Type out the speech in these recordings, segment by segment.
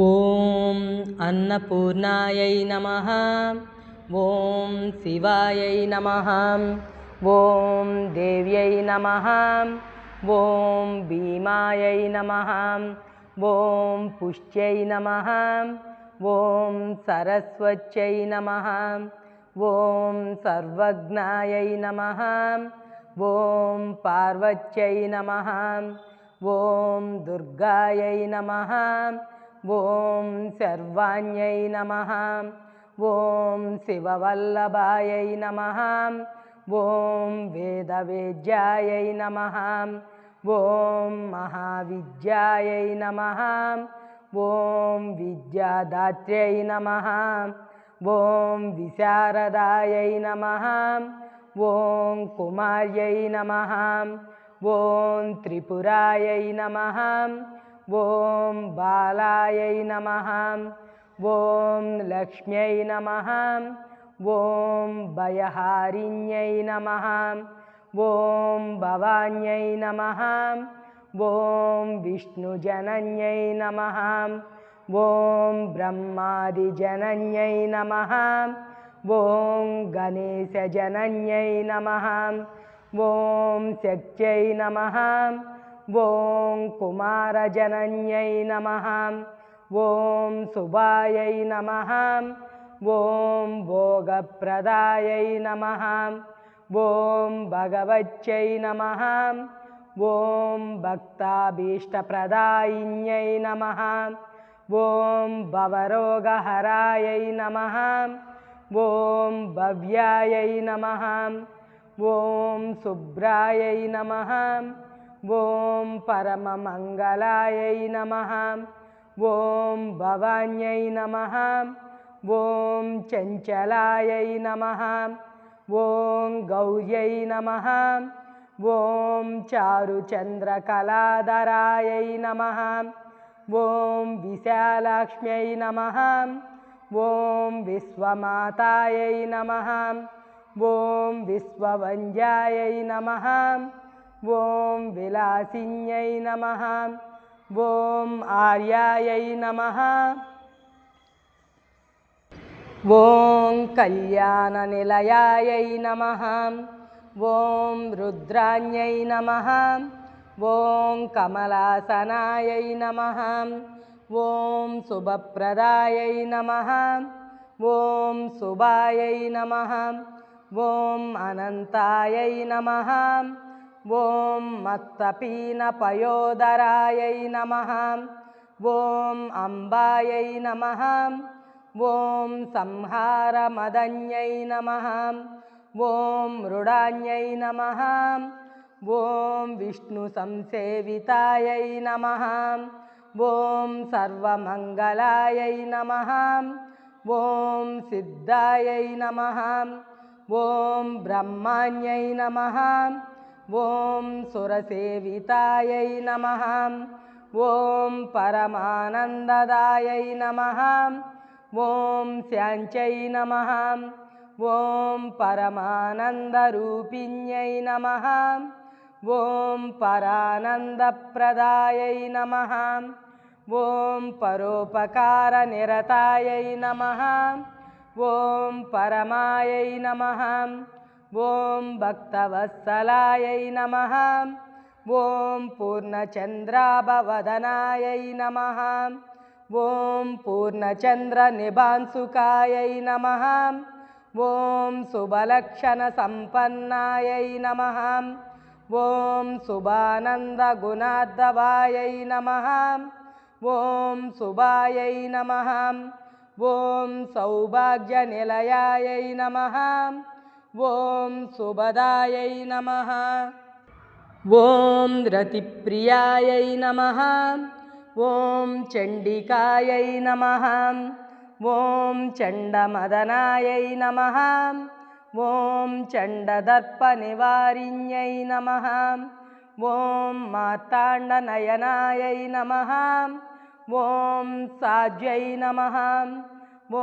ॐ अन्नपूर्णायै नमः। ॐ शिवायै नमः। ॐ देव्यै नमः। ॐ भीमायै नमः। ॐ पुष्ट्यै नमः। ॐ सरस्वत्यै नमः। ॐ सर्वज्ञायै नमः। ॐ पार्वत्यै नमः। ॐ दुर्गायै नमः। ॐ सर्वाण्यै नमः। ॐ शिववल्लभायै नमः। ॐ वेदवेद्यायै नमः। ॐ महाविद्यायै नमः। ॐ विद्यादात्र्यै नमः। ॐ विशारदायै नमः। ॐ कुमार्यै नमः। ॐ त्रिपुरायै नमः। ॐ बालायै नमः। ॐ लक्ष्म्यै नमः। ॐ भयहारिण्यै नमः। ॐ भवान्यै नमः। ॐ विष्णुजनन्यै नमः। ॐ ब्रह्मादिजनन्यै नमः। ॐ गणेशजनन्यै नमः। ॐ शक्त्यै नमः। ॐ कुमारजनन्यै नमः। ॐ शुभायै नमः। ॐ भोगप्रदायै नमः। ॐ भगवत्यै नमः। ॐ भक्ताभीष्टप्रदायिन्यै नमः। ॐ भवरोगहरायै नमः। ॐ भव्यायै नमः। ॐ शुभ्रायै नमः। ॐ परममङ्गलायै नमः। ॐ भवान्यै नमः। ॐ चञ्चलायै नमः। ॐ गौर्यै नमः। ॐ चारुचन्द्रकलाधरायै नमः। ॐ विशालाक्ष्म्यै नमः। ॐ विश्वमातायै नमः। ॐ विश्ववन्द्यायै नमः। ॐ विलासिन्यै नमः। ॐ आर्यायै नमः। ॐ कल्याणनिलयायै नमः। ॐ रुद्राण्यै नमः। ॐ कमलासनायै नमः। ॐ शुभप्रदायै नमः। ॐ शुभायै नमः। ॐ अनन्तायै नमः। ॐ मत्तपीनपयोदरायै नमः। ॐ अम्बायै नमः। ॐ संहारमदन्यै नमः। ॐ मृडान्यै नमः। ॐ विष्णुसंसेवितायै नमः। ॐ सर्वमङ्गलायै नमः। ॐ सिद्धायै नमः। ॐ ब्रह्माण्यै नमः। ॐ सुरसेवितायै नमः। ॐ परमानन्ददायै नमः। ॐ शान्त्यै नमः। ॐ परमानन्दरूपिण्यै नमः। ॐ परानन्दप्रदायै नमः। ॐ परोपकारनिरतायै नमः। ॐ परमायै नमः। ॐ भक्तवत्सलायै नमः। ॐ पूर्णचन्द्राभवदनायै नमः। ॐ पूर्णचन्द्रनिभांशुकायै नमः। ॐ शुभलक्षणसम्पन्नायै नमः। ॐ शुभानन्दगुणार्धवायै नमः। ॐ शुभायै नमः। ॐ सौभाग्यनिलयायै नमः। ॐ शुभदायै नमः। ॐ रतिप्रियायै नमः। ॐ चण्डिकायै नमः। ॐ चण्डमदनायै नमः। ॐ चण्डदर्पनिवारिण्यै नमः। ॐ मार्ताण्डनयनायै नमः। ॐ साध्यै नमः। ॐ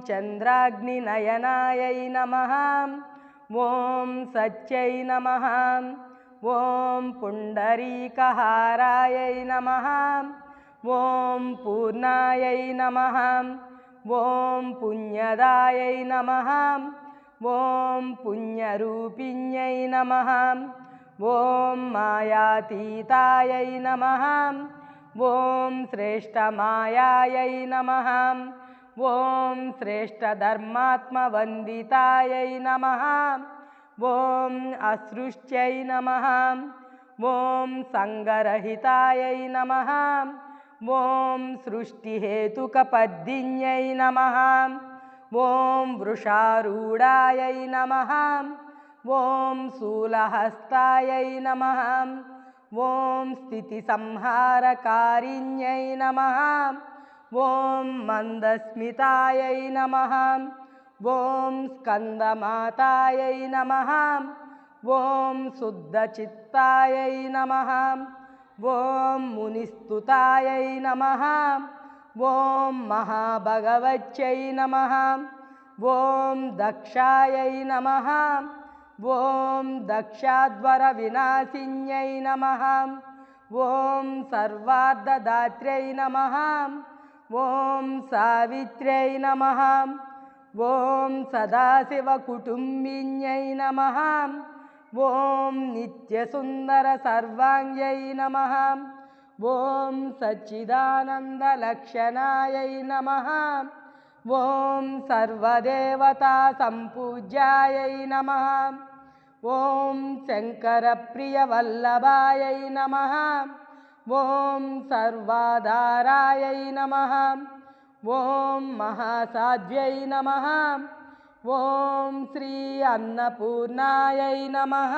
चन्द्राग्निनयनायै नमः। ॐ सत्यै नमः। ॐ पुण्डरीकहारायै नमः। ॐ पूर्णायै नमः ॐ पुण्यदायै नमः ॐ पुण्यरूपिण्यै नमः ॐ मायातीतायै नमः ॐ श्रेष्ठमायायै नमः ॐ श्रेष्ठधर्मात्मवन्दितायै नमः ॐ असृष्ट्यै नमः ॐ सङ्गरहितायै नमः ॐ सृष्टिहेतुकपद्दिन्यै नमः ॐ वृषारूढायै नमः ॐ शूलहस्तायै नमः ॐ स्थितिसंहारकारिण्यै नमः ॐ मन्दस्मितायै नमः ॐ स्कन्दमातायै नमः ॐ शुद्धचित्तायै नमः ॐ मुनिस्तुतायै नमः ॐ महाभगवत्यै नमः ॐ दक्षायै नमः ॐ दक्षाध्वरविनाशिन्यै नमः ॐ सर्वार्धदात्र्यै नमः ॐ सावित्र्यै नमः ॐ सदाशिवकुटुम्बिन्यै नमः ॐ नित्यसुन्दरसर्वाङ्ग्यै नमः ॐ सच्चिदानन्दलक्षणायै नमः ॐ सर्वदेवतासम्पूज्यायै नमः ॐ शङ्करप्रियवल्लभायै नमः ॐ सर्वाधारायै नमः ॐ महासाध्यै नमः ॐ श्री अन्नपूर्णायै नमः।